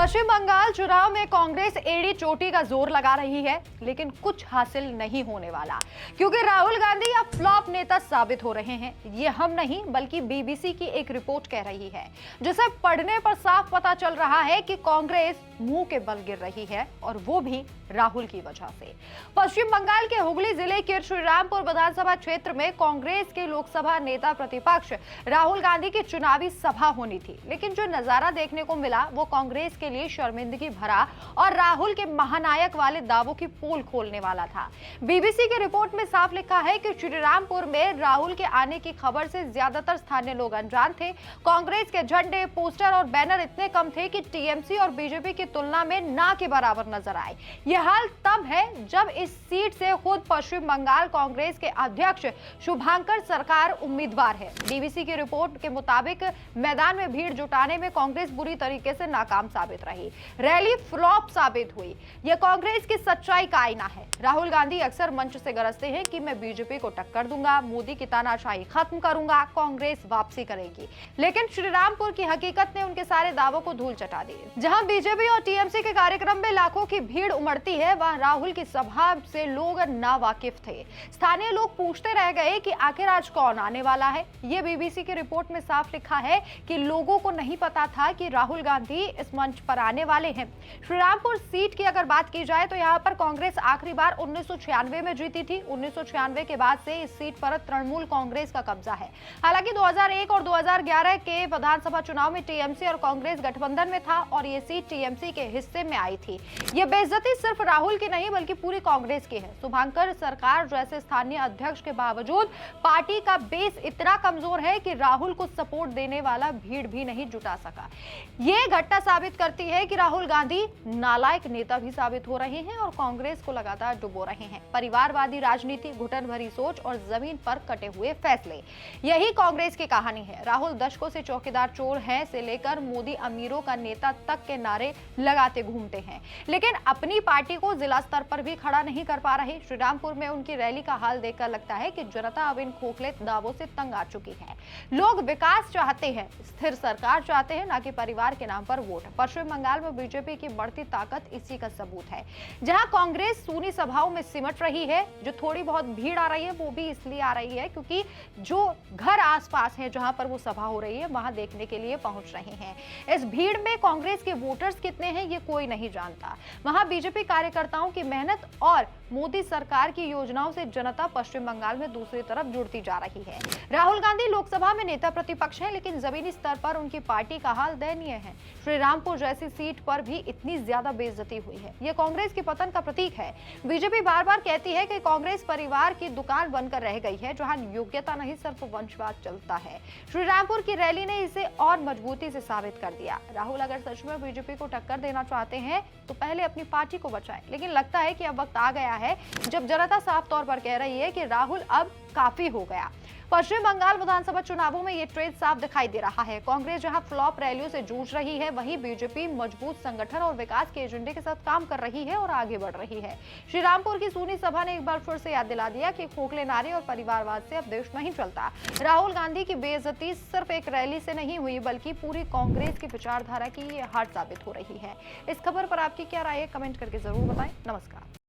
पश्चिम बंगाल चुनाव में कांग्रेस एड़ी चोटी का जोर लगा रही है, लेकिन कुछ हासिल नहीं होने वाला क्योंकि राहुल गांधी अब फ्लॉप नेता साबित हो रहे हैं। ये हम नहीं बल्कि बीबीसी की एक रिपोर्ट कह रही है, जिसे पढ़ने पर साफ पता चल रहा है कि कांग्रेस मुंह के बल गिर रही है और वो भी राहुल की वजह से। पश्चिम बंगाल के हुगली जिले के श्रीरामपुर विधानसभा क्षेत्र में कांग्रेस के लोकसभा नेता प्रतिपक्ष राहुल गांधी की चुनावी सभा होनी थी, लेकिन जो नजारा देखने को मिला वो कांग्रेस के लिए शर्मिंदगी भरा और राहुल के महानायक वाले दावों की पोल खोलने वाला था। बीबीसी की रिपोर्ट में साफ लिखा है कि श्रीरामपुर में राहुल के आने की खबर से ज्यादातर स्थानीय लोग अनजान थे। कांग्रेस के झंडे, पोस्टर और बैनर इतने कम थे कि टीएमसी और बीजेपी की तुलना में ना के बराबर नजर आए। यह हाल तब है जब इस सीट से खुद पश्चिम बंगाल कांग्रेस के अध्यक्ष शुभांकर सरकार उम्मीदवार है। बीबीसी की रिपोर्ट के मुताबिक मैदान में भीड़ जुटाने में कांग्रेस बुरी तरीके से नाकाम साबित रही। रैली फ्लॉप साबित हुई। यह कांग्रेस की सच्चाई का आईना है। राहुल गांधी अक्सर मंच से गरजते हैं कि मैं बीजेपी को टक्कर दूंगा, मोदी की तानाशाही खत्म करूंगा, कांग्रेस वापसी करेगी। लेकिन श्रीरामपुर की हकीकत ने उनके सारे दावों को धूल चटा दी। जहां बीजेपी और टीएमसी के कार्यक्रम में लाखों की भीड़ उमड़ती है, वहां राहुल की सभा से लोग नावाकिफ थे। स्थानीय लोग पूछते रह गए कि आखिर आज कौन आने वाला है। यह बीबीसी की रिपोर्ट में साफ लिखा है कि लोगों को नहीं पता था कि राहुल गांधी इस मंच पर आने वाले हैं। श्रीरामपुर सीट की अगर बात की जाए तो यहां पर कांग्रेस आखिरी बार 1996 में जीती थी। 1996 के बाद से इस सीट पर तृणमूल कांग्रेस का कब्जा है। हालांकि 2001 और 2011 के विधानसभा चुनाव में टीएमसी और कांग्रेस गठबंधन में था और ये सीट टीएमसी के हिस्से में आई थी। ये बेइज्जती सिर्फ राहुल की नहीं बल्कि पूरी कांग्रेस की है। शुभांकर सरकार जैसे स्थानीय अध्यक्ष के बावजूद पार्टी का बेस इतना कमजोर है कि राहुल को सपोर्ट देने वाला भीड़ भी नहीं जुटा सका। ये घटना साबित करती है कि राहुल गांधी नालायक नेता भी साबित हो रहे हैं और कांग्रेस को लगातार डुबो रहे हैं। परिवारवादी राजनीति, घुटन भरी सोच और जमीन पर कटे हुए फैसले, यही कांग्रेस की कहानी है। राहुल दशकों से चौकीदार चोर हैं से लेकर मोदी अमीरों का नेता तक के नारे लगाते घूमते हैं, लेकिन अपनी पार्टी को जिला स्तर पर भी खड़ा नहीं कर पा रहे। श्रीरामपुर में उनकी रैली का हाल देखकर लगता है कि जनता अब इन खोखले दावों से तंग आ चुकी है। लोग विकास चाहते हैं, स्थिर सरकार चाहते हैं, ना कि परिवार के नाम पर वोट। पश्चिम बंगाल में बीजेपी की बढ़ती ताकत इसी का सबूत है। जहां कांग्रेस सूनी सभाओं में सिमट रही है, जो थोड़ी बहुत भीड़ आ रही है वो भी इसलिए आ रही है क्योंकि जो घर आसपास है जहां पर वो सभा हो रही है वहां देखने के लिए पहुंच रहे हैं। इस भीड़ में कांग्रेस के वोटर्स कितने हैं ये कोई नहीं जानता। वहां बीजेपी कार्यकर्ताओं की मेहनत और मोदी सरकार की योजनाओं से जनता पश्चिम बंगाल में दूसरी तरफ जुड़ती जा रही है। राहुल गांधी लोकसभा में नेता प्रतिपक्ष हैं, लेकिन जमीनी स्तर पर उनकी पार्टी का हाल दयनीय है। श्रीरामपुर जैसी सीट पर भी इतनी ज्यादा बेइज्जती हुई है, यह कांग्रेस के पतन का प्रतीक है। बीजेपी बार बार कहती है कि कांग्रेस परिवार की दुकान बनकर रह गई है, जहां योग्यता नहीं सिर्फ वंशवाद चलता है। श्रीरामपुर की रैली ने इसे और मजबूती से साबित कर दिया। राहुल अगर सच में बीजेपी को टक्कर देना चाहते हैं तो पहले अपनी पार्टी को बचाएं, लेकिन लगता है कि अब वक्त आ गया है जब जनता साफ तौर पर कह रही है कि राहुल अब काफी हो गया। पश्चिम बंगाल विधानसभा चुनावों में ये ट्रेंड साफ दिखाई दे रहा है। कांग्रेस जहां फ्लॉप रैलियों से जूझ रही है, वहीं बीजेपी मजबूत संगठन और विकास के एजेंडे के साथ काम कर रही है और आगे बढ़ रही है। श्रीरामपुर की सूनी सभा ने एक बार फिर से याद दिला दिया कि खोखले नारे और परिवारवाद से अब देश नहीं चलता। राहुल गांधी की बेइज्जती सिर्फ एक रैली से नहीं हुई बल्कि पूरी कांग्रेस की विचारधारा की ये हार साबित हो रही है। इस खबर पर आपकी क्या राय है, कमेंट करके जरूर बताएं। नमस्कार।